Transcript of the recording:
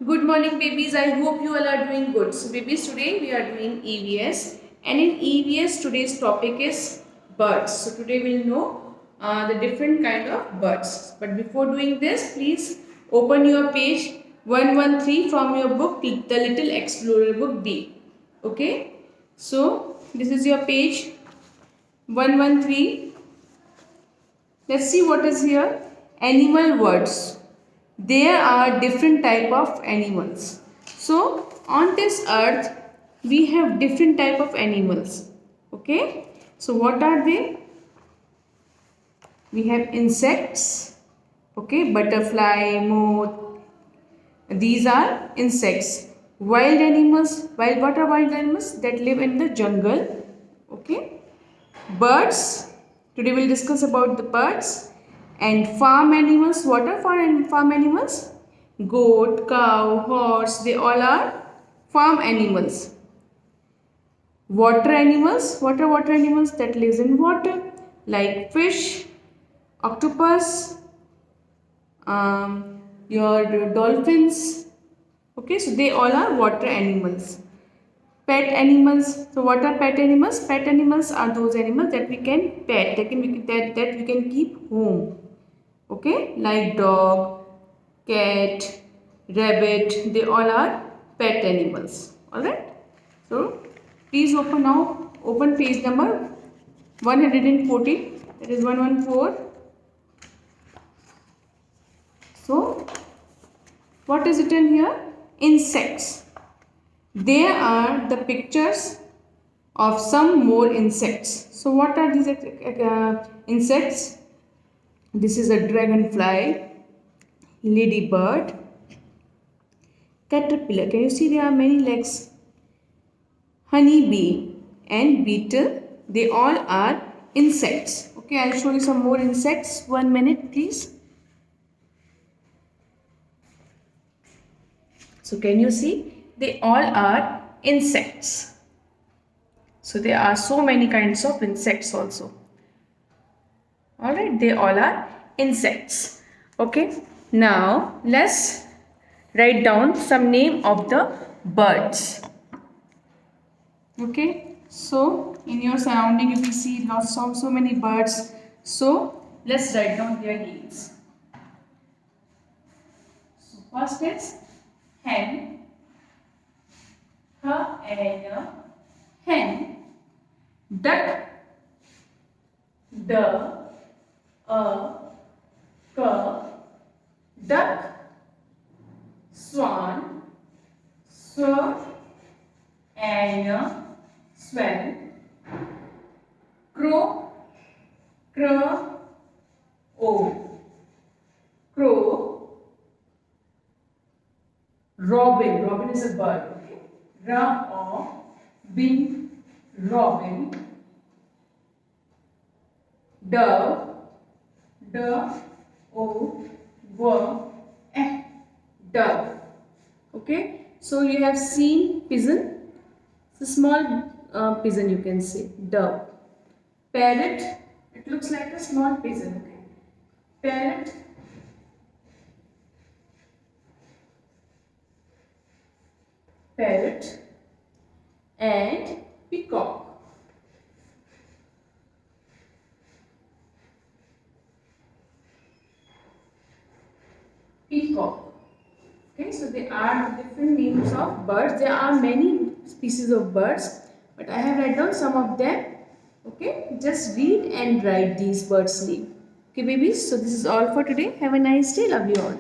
Good morning, babies. I hope you all are doing good. So, babies, today we are doing EVS, and in EVS, today's topic is birds. So, today we'll know the different kind of birds. But before doing this, please open your page 113 from your book, The Little Explorer, book B. Okay. So, this is your page 113. Let's see what is here. Animal words. There are different type of animals. So on this earth we have different type of animals. Okay. So what are they? We have insects. Okay. Butterfly, moth. These are insects. Wild animals. What are wild animals? That live in the jungle. Okay. Birds. Today we'll discuss about the birds. And farm animals. What are farm animals? Goat, cow, horse. They all are farm animals. Water animals. What are water animals? That lives in water. Like fish, octopus, your dolphins. Okay, so they all are water animals. Pet animals. So what are pet animals? Pet animals are those animals that we can pet, that we can keep home. Okay, like dog, cat, rabbit, they all are pet animals. Alright. So please open page number 114, that is 114. So what is written here? Insects. There are the pictures of some more insects. So what are these insects? This is a dragonfly, ladybird, caterpillar. Can you see there are many legs? Honeybee and beetle. They all are insects. Okay, I'll show you some more insects. 1 minute, please. So can you see? They all are insects. So there are so many kinds of insects also. Alright, they all are insects. Okay, now let's write down some name of the birds. Okay, so in your surrounding you will see lots of so many birds. So let's write down their names. So first is hen, hen, duck, duck, swan, swan, crow, crow, robin is a bird. Okay, robin, dove, dove. Okay, so you have seen pigeon. It's a small pigeon, you can say, dove. Parrot, it looks like a small pigeon. Okay, parrot, and peacock. Okay, so they are different names of birds. There are many species of birds, but I have written down some of them. Okay, just read and write these birds' name. Okay, babies. So this is all for today. Have a nice day. Love you all.